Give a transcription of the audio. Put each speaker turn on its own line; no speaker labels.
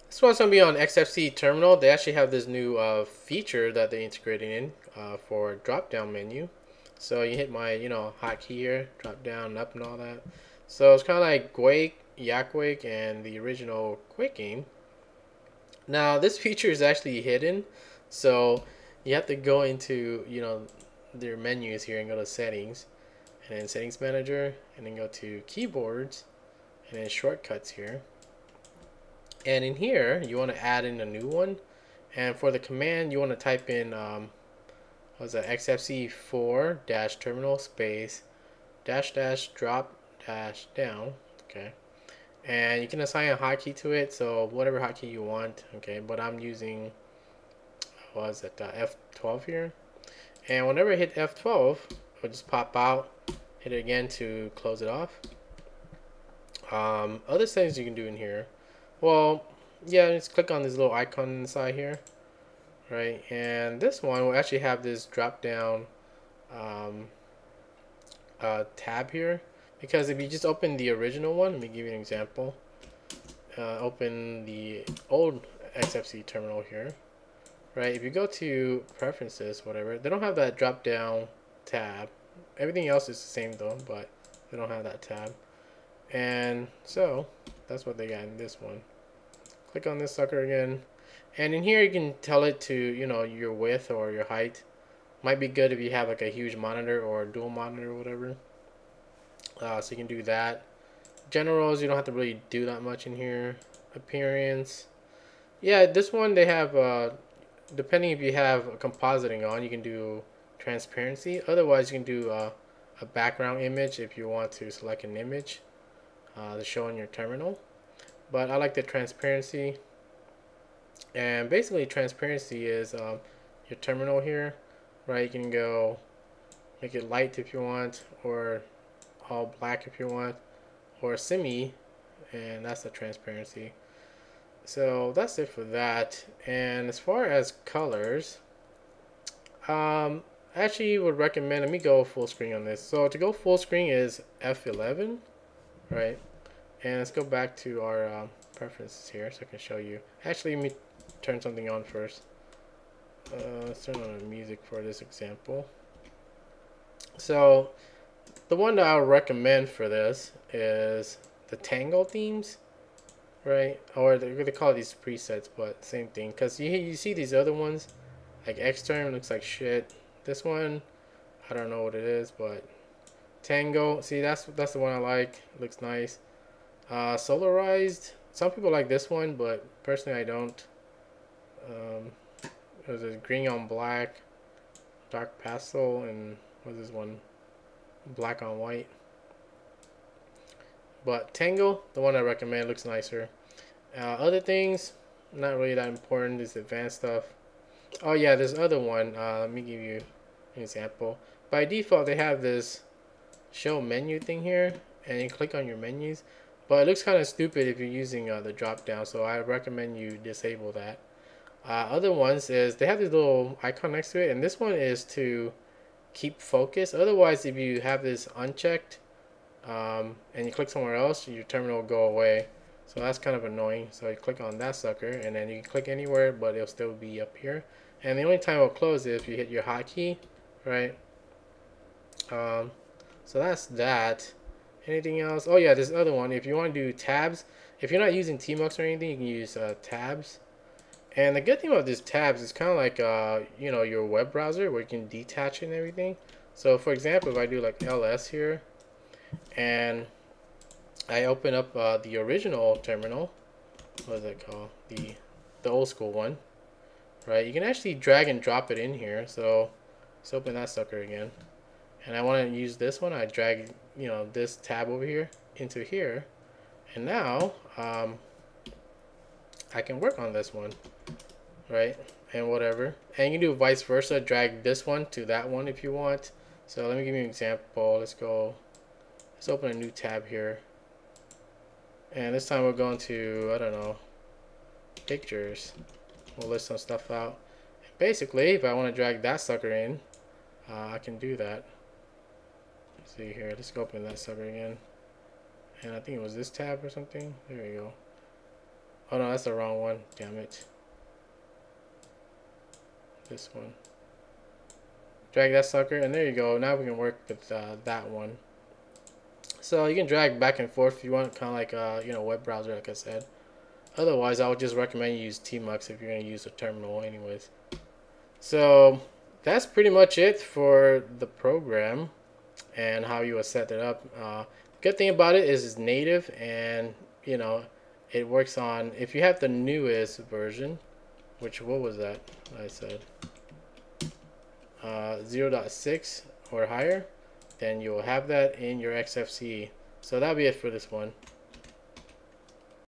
This one's gonna be on XFCE terminal. They actually have this new feature that they're integrating in for drop down menu. So you hit my hotkey here, drop down, up, and all that. So it's kind of like Quake, Quake, and the original Quake game. Now this feature is actually hidden, so you have to go into their menus here and go to settings, and then settings manager, and then go to keyboards, and then shortcuts here. And in here, you want to add in a new one. And for the command, you want to type in, what's that, XFCE4 dash terminal space dash dash drop dash down. Okay. And you can assign a hotkey to it. So whatever hotkey you want. Okay. But I'm using, what is it, F12 here. And whenever I hit F12, it'll just pop out. Hit it again to close it off. Other things you can do in here. Well, yeah, just click on this little icon inside here, right? And this one will actually have this drop down tab here, because if you just open the original one, let me give you an example. Open the old XFCE terminal here, right? If you go to preferences, whatever, they don't have that drop down tab. Everything else is the same though, but they don't have that tab. And so that's what they got in this one. Click on this sucker again, and in here you can tell it to your width or your height. Might be good if you have like a huge monitor or a dual monitor or whatever. So you can do that. Generals, you don't have to really do that much in here. Appearance, yeah, this one they have depending if you have compositing on, you can do transparency. Otherwise you can do a background image if you want to select an image to show on your terminal. But I like the transparency. And basically transparency is your terminal here, right? You can go make it light if you want, or all black if you want, or semi, and that's the transparency. So that's it for that. And as far as colors, I actually would recommend, let me go full screen on this. So to go full screen is F11, right? And let's go back to our preferences here so I can show you. Actually, let me turn something on first. Let's turn on the music for this example. So the one that I would recommend for this is the Tango Themes, right? Or they call these presets, but same thing. Because you see these other ones, like Xterm looks like shit. This one, I don't know what it is, but Tango, see that's the one I like. It looks nice. Solarized, some people like this one, but personally I don't. There's a green on black, dark pastel, and what's this one, black on white. But Tango, the one I recommend, looks nicer. Other things, not really that important. This advanced stuff. Oh yeah, this other one, let me give you an example. By default they have this show menu thing here, and you click on your menus. But it looks kind of stupid if you're using the drop down, so I recommend you disable that. Other ones is they have this little icon next to it, and this one is to keep focus. Otherwise, if you have this unchecked and you click somewhere else, your terminal will go away. So that's kind of annoying. So you click on that sucker, and then you can click anywhere, but it'll still be up here. And the only time it'll close is if you hit your hotkey, right? So that's that. Anything else? Oh yeah, this other one. If you want to do tabs, if you're not using Tmux or anything, you can use tabs. And the good thing about these tabs is kind of like your web browser where you can detach it and everything. So for example, if I do like ls here, and I open up the original terminal, what is it called? The old school one, right? You can actually drag and drop it in here. So let's open that sucker again. And I want to use this one. I drag this tab over here into here, and now I can work on this one, right? And whatever, and you can do vice versa, drag this one to that one if you want. So let me give you an example. Let's open a new tab here, and this time we're going to, I don't know, pictures. We'll list some stuff out. Basically, if I want to drag that sucker in, I can do that. See here, let's open that sucker again, and I think it was this tab or something. There we go. Oh no, that's the wrong one. Damn it. This one. Drag that sucker, and there you go. Now we can work with that one. So you can drag back and forth if you want, kind of like you know, web browser, like I said. Otherwise, I would just recommend you use Tmux if you're going to use a terminal anyways. So that's pretty much it for the program and how you will set it up. Good thing about it is it's native, and you know, it works on, if you have the newest version, which, what was that I said, 0.6 or higher, then you will have that in your XFCE. So that'll be it for this one.